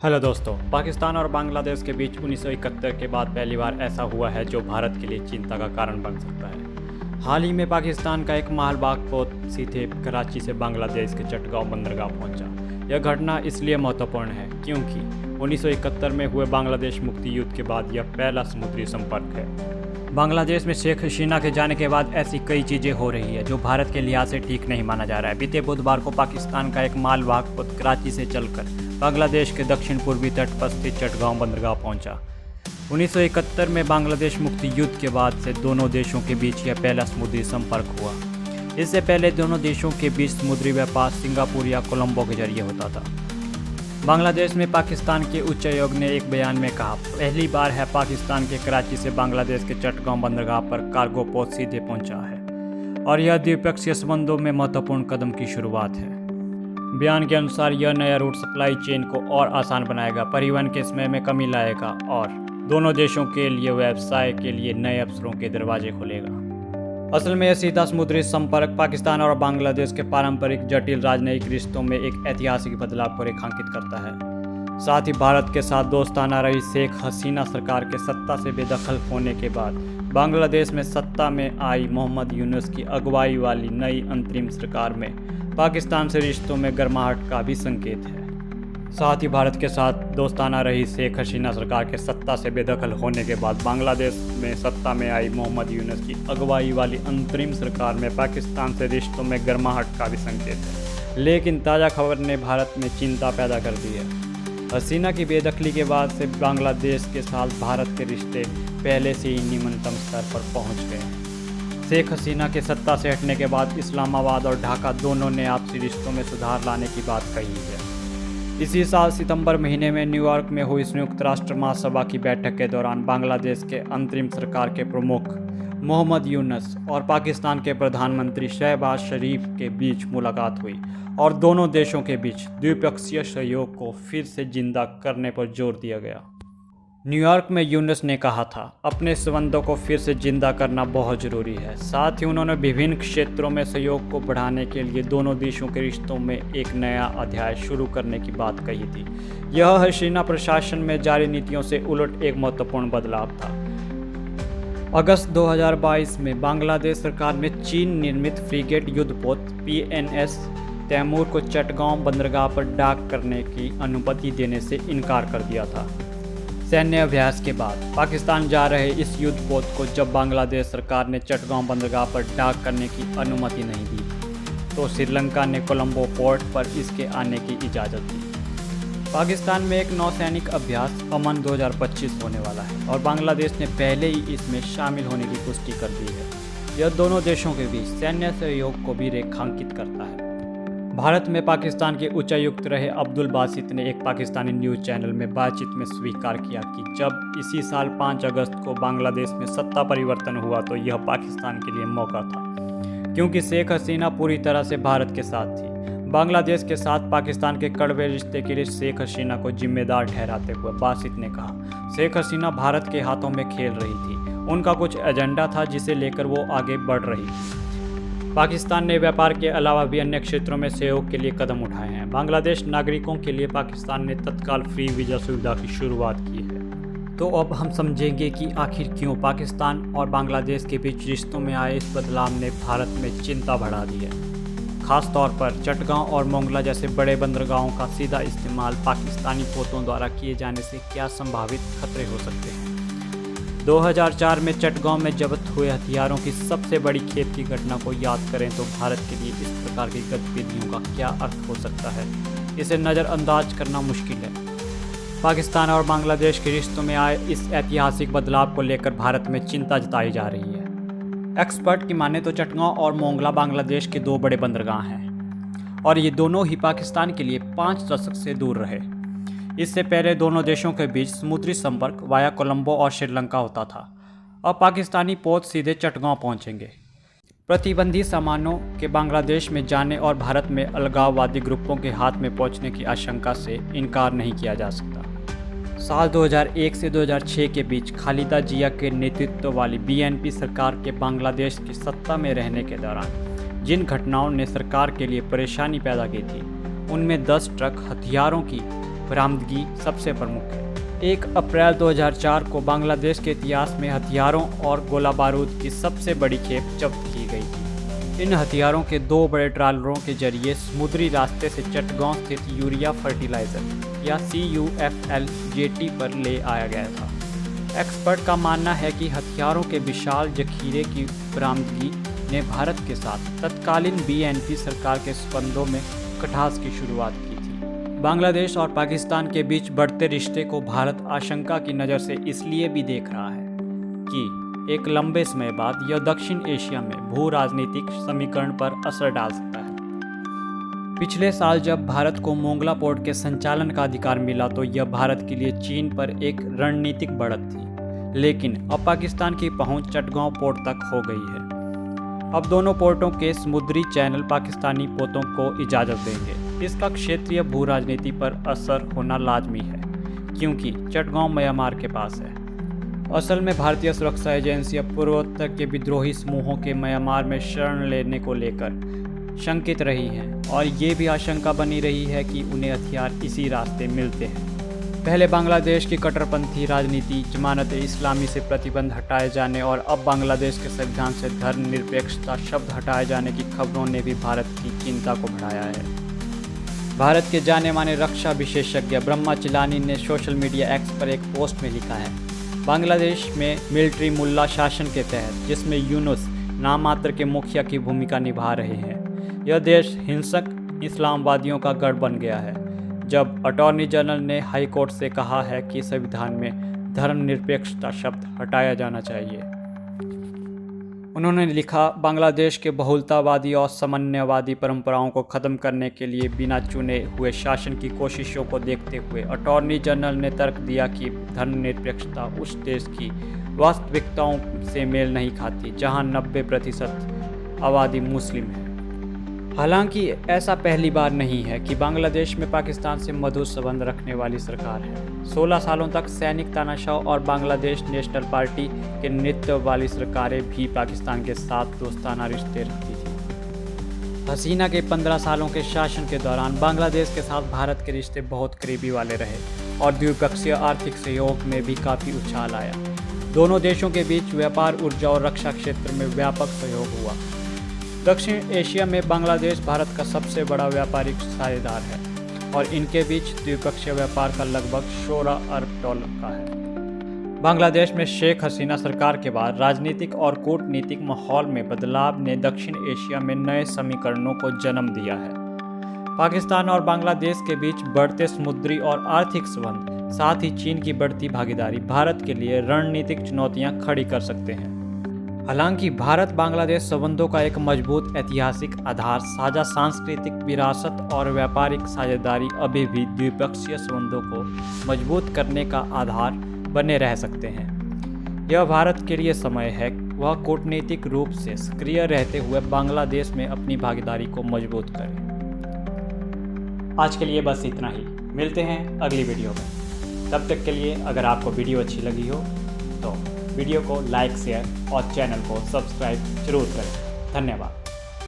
Hello दोस्तों, पाकिस्तान और बांग्लादेश के बीच 1971 के बाद पहली बार ऐसा हुआ है जो भारत के लिए चिंता का कारण बन सकता है। हाल ही में पाकिस्तान का एक मालवाहक पोत सीधे कराची से बांग्लादेश के चटगांव बंदरगाह पहुंचा। यह घटना इसलिए महत्वपूर्ण है क्योंकि 1971 में हुए बांग्लादेश मुक्ति युद्ध के बाद यह पहला समुद्री संपर्क है। बांग्लादेश में शेख हसीना के जाने के बाद ऐसी कई चीज़ें हो रही है जो भारत के लिहाज से ठीक नहीं माना जा रहा है। बीते बुधवार को पाकिस्तान का एक मालवाहक पोत कराची से चलकर बांग्लादेश के दक्षिण पूर्वी तट पर स्थित चटगांव बंदरगाह पहुंचा। 1971 में बांग्लादेश मुक्ति युद्ध के बाद से दोनों देशों के बीच यह पहला समुद्री संपर्क हुआ। इससे पहले दोनों देशों के बीच समुद्री व्यापार सिंगापुर या कोलंबो के जरिए होता था। बांग्लादेश में पाकिस्तान के उच्चायोग ने एक बयान में कहा, पहली बार है पाकिस्तान के कराची से बांग्लादेश के चटगांव बंदरगाह पर कार्गो पोत सीधे पहुंचा है और यह द्विपक्षीय संबंधों में महत्वपूर्ण कदम की शुरुआत है। बयान के अनुसार यह नया रूट सप्लाई चेन को और आसान बनाएगा, परिवहन के समय में कमी लाएगा और दोनों देशों के लिए व्यवसाय के लिए नए अवसरों के दरवाजे खोलेगा। असल में यह सीधा समुद्री संपर्क पाकिस्तान और बांग्लादेश के पारंपरिक जटिल राजनयिक रिश्तों में एक ऐतिहासिक बदलाव को रेखांकित करता है। साथ ही भारत के साथ दोस्ताना रही शेख हसीना सरकार के सत्ता से बेदखल होने के बाद बांग्लादेश में सत्ता में आई मोहम्मद यूनुस की अगुवाई वाली नई अंतरिम सरकार में पाकिस्तान से रिश्तों में गर्माहट का भी संकेत है। साथ ही भारत के साथ दोस्ताना रही शेख हसीना सरकार के सत्ता से बेदखल होने के बाद बांग्लादेश में सत्ता में आई मोहम्मद यूनुस की अगुवाई वाली अंतरिम सरकार में पाकिस्तान से रिश्तों में गर्माहट का भी संकेत है। लेकिन ताज़ा खबर ने भारत में चिंता पैदा कर दी है। हसीना की बेदखली के बाद से बांग्लादेश के साथ भारत के रिश्ते पहले से ही निम्नतम स्तर पर पहुँच गए हैं। शेख हसीना के सत्ता से हटने के बाद इस्लामाबाद और ढाका दोनों ने आपसी रिश्तों में सुधार लाने की बात कही है। इसी साल सितंबर महीने में न्यूयॉर्क में हुई संयुक्त राष्ट्र महासभा की बैठक के दौरान बांग्लादेश के अंतरिम सरकार के प्रमुख मोहम्मद यूनुस और पाकिस्तान के प्रधानमंत्री शहबाज शरीफ के बीच मुलाकात हुई और दोनों देशों के बीच द्विपक्षीय सहयोग को फिर से जिंदा करने पर जोर दिया गया। न्यूयॉर्क में यूनुस ने कहा था, अपने संबंधों को फिर से जिंदा करना बहुत ज़रूरी है। साथ ही उन्होंने विभिन्न क्षेत्रों में सहयोग को बढ़ाने के लिए दोनों देशों के रिश्तों में एक नया अध्याय शुरू करने की बात कही थी। यह हसीना प्रशासन में जारी नीतियों से उलट एक महत्वपूर्ण बदलाव था। अगस्त 2022 में बांग्लादेश सरकार ने चीन निर्मित फ्रिगेट युद्धपोत PNS तैमूर को चटगांव बंदरगाह पर डॉक करने की अनुमति देने से इनकार कर दिया था। सैन्य अभ्यास के बाद पाकिस्तान जा रहे इस युद्धपोत को जब बांग्लादेश सरकार ने चटगांव बंदरगाह पर डॉक करने की अनुमति नहीं दी तो श्रीलंका ने कोलंबो पोर्ट पर इसके आने की इजाज़त दी। पाकिस्तान में एक नौसैनिक अभ्यास अमन 2025 होने वाला है और बांग्लादेश ने पहले ही इसमें शामिल होने की पुष्टि कर दी है। यह दोनों देशों के बीच सैन्य सहयोग को भी रेखांकित करता है। भारत में पाकिस्तान के उच्चायुक्त रहे अब्दुल बासित ने एक पाकिस्तानी न्यूज़ चैनल में बातचीत में स्वीकार किया कि जब इसी साल 5 अगस्त को बांग्लादेश में सत्ता परिवर्तन हुआ तो यह पाकिस्तान के लिए मौका था, क्योंकि शेख हसीना पूरी तरह से भारत के साथ थी। बांग्लादेश के साथ पाकिस्तान के कड़वे रिश्ते के लिए शेख हसीना को जिम्मेदार ठहराते हुए बासित ने कहा, शेख हसीना भारत के हाथों में खेल रही थी। उनका कुछ एजेंडा था जिसे लेकर वो आगे बढ़ रही थी। पाकिस्तान ने व्यापार के अलावा भी अन्य क्षेत्रों में सहयोग के लिए कदम उठाए हैं। बांग्लादेश नागरिकों के लिए पाकिस्तान ने तत्काल फ्री वीज़ा सुविधा की शुरुआत की है। तो अब हम समझेंगे कि आखिर क्यों पाकिस्तान और बांग्लादेश के बीच रिश्तों में आए इस बदलाव ने भारत में चिंता बढ़ा दी है। खास तौर पर चटगांव और मोंगला जैसे बड़े बंदरगाहों का सीधा इस्तेमाल पाकिस्तानी पोतों द्वारा किए जाने से क्या संभावित खतरे हो सकते हैं। 2004 में चटगांव में जब्त हुए हथियारों की सबसे बड़ी खेप की घटना को याद करें तो भारत के लिए इस प्रकार की गतिविधियों का क्या अर्थ हो सकता है, इसे नज़रअंदाज करना मुश्किल है। पाकिस्तान और बांग्लादेश के रिश्तों में आए इस ऐतिहासिक बदलाव को लेकर भारत में चिंता जताई जा रही है। एक्सपर्ट की माने तो चटगांव और मोंगला बांग्लादेश के 2 बड़े बंदरगाह हैं और ये दोनों ही पाकिस्तान के लिए 5 दशक से दूर रहे। इससे पहले दोनों देशों के बीच समुद्री संपर्क वाया कोलंबो और श्रीलंका होता था। अब पाकिस्तानी पोत सीधे चटगांव पहुंचेंगे। प्रतिबंधित सामानों के बांग्लादेश में जाने और भारत में अलगाववादी ग्रुपों के हाथ में पहुंचने की आशंका से इनकार नहीं किया जा सकता। साल 2001 से 2006 के बीच खालिदा जिया के नेतृत्व वाली BNP सरकार के बांग्लादेश की सत्ता में रहने के दौरान जिन घटनाओं ने सरकार के लिए परेशानी पैदा की थी, उनमें 10 ट्रक हथियारों की बरामदगी सबसे प्रमुख है। 1 अप्रैल 2004 को बांग्लादेश के इतिहास में हथियारों और गोला बारूद की सबसे बड़ी खेप जब्त की गई थी। इन हथियारों के 2 बड़े ट्रालरों के जरिए समुद्री रास्ते से चटगांव स्थित यूरिया फर्टिलाइजर या CUFL जेटी पर ले आया गया था। एक्सपर्ट का मानना है कि हथियारों के विशाल जखीरे की बरामदगी ने भारत के साथ तत्कालीन BNP सरकार के संबंधों में खटास की शुरुआत की थी। बांग्लादेश और पाकिस्तान के बीच बढ़ते रिश्ते को भारत आशंका की नज़र से इसलिए भी देख रहा है कि एक लंबे समय बाद यह दक्षिण एशिया में भू राजनीतिक समीकरण पर असर डाल सकता है। पिछले साल जब भारत को मोंगला पोर्ट के संचालन का अधिकार मिला तो यह भारत के लिए चीन पर एक रणनीतिक बढ़त थी, लेकिन अब पाकिस्तान की पहुंच चटगांव पोर्ट तक हो गई है। अब दोनों पोर्टों के समुद्री चैनल पाकिस्तानी पोतों को इजाज़त देंगे। इसका क्षेत्रीय भू राजनीति पर असर होना लाजमी है, क्योंकि चटगांव म्यांमार के पास है। असल में भारतीय सुरक्षा एजेंसियां पूर्वोत्तर के विद्रोही समूहों के म्यांमार में शरण लेने को लेकर शंकित रही हैं और ये भी आशंका बनी रही है कि उन्हें हथियार इसी रास्ते मिलते हैं। पहले बांग्लादेश की कट्टरपंथी राजनीति, जमानत इस्लामी से प्रतिबंध हटाए जाने और अब बांग्लादेश के संविधान से धर्मनिरपेक्षता शब्द हटाए जाने की खबरों ने भी भारत की चिंता को बढ़ाया है। भारत के जाने माने रक्षा विशेषज्ञ ब्रह्मा चिलानी ने सोशल मीडिया एक्स पर एक पोस्ट में लिखा है, बांग्लादेश में मिलिट्री मुल्ला शासन के तहत, जिसमें यूनुस नाम मात्र के मुखिया की भूमिका निभा रहे हैं, यह देश हिंसक इस्लामवादियों का गढ़ बन गया है। जब अटॉर्नी जनरल ने हाई कोर्ट से कहा है कि संविधान में धर्मनिरपेक्षता शब्द हटाया जाना चाहिए, उन्होंने लिखा, बांग्लादेश के बहुलतावादी और समन्वयवादी परंपराओं को ख़त्म करने के लिए बिना चुने हुए शासन की कोशिशों को देखते हुए अटॉर्नी जनरल ने तर्क दिया कि धर्मनिरपेक्षता उस देश की वास्तविकताओं से मेल नहीं खाती जहां 90% आबादी मुस्लिम है। हालांकि ऐसा पहली बार नहीं है कि बांग्लादेश में पाकिस्तान से मधुर संबंध रखने वाली सरकार है। 16 सालों तक सैनिक तानाशाह और बांग्लादेश नेशनल पार्टी के नेतृत्व वाली सरकारें भी पाकिस्तान के साथ दोस्ताना रिश्ते रखती थी। हसीना के 15 सालों के शासन के दौरान बांग्लादेश के साथ भारत के रिश्ते बहुत करीबी वाले रहे और द्विपक्षीय आर्थिक सहयोग में भी काफ़ी उछाल आया। दोनों देशों के बीच व्यापार, ऊर्जा और रक्षा क्षेत्र में व्यापक सहयोग हुआ। दक्षिण एशिया में बांग्लादेश भारत का सबसे बड़ा व्यापारिक साझेदार है और इनके बीच द्विपक्षीय व्यापार का लगभग $16 अरब का है। बांग्लादेश में शेख हसीना सरकार के बाद राजनीतिक और कूटनीतिक माहौल में बदलाव ने दक्षिण एशिया में नए समीकरणों को जन्म दिया है। पाकिस्तान और बांग्लादेश के बीच बढ़ते समुद्री और आर्थिक संबंध, साथ ही चीन की बढ़ती भागीदारी भारत के लिए रणनीतिक चुनौतियां खड़ी कर सकते हैं। हालांकि भारत बांग्लादेश संबंधों का एक मजबूत ऐतिहासिक आधार, साझा सांस्कृतिक विरासत और व्यापारिक साझेदारी अभी भी द्विपक्षीय संबंधों को मजबूत करने का आधार बने रह सकते हैं। यह भारत के लिए समय है वह कूटनीतिक रूप से सक्रिय रहते हुए बांग्लादेश में अपनी भागीदारी को मजबूत करे। आज के लिए बस इतना ही, मिलते हैं अगली वीडियो में। तब तक के लिए अगर आपको वीडियो अच्छी लगी हो तो वीडियो को लाइक, शेयर और चैनल को सब्सक्राइब जरूर करें। धन्यवाद।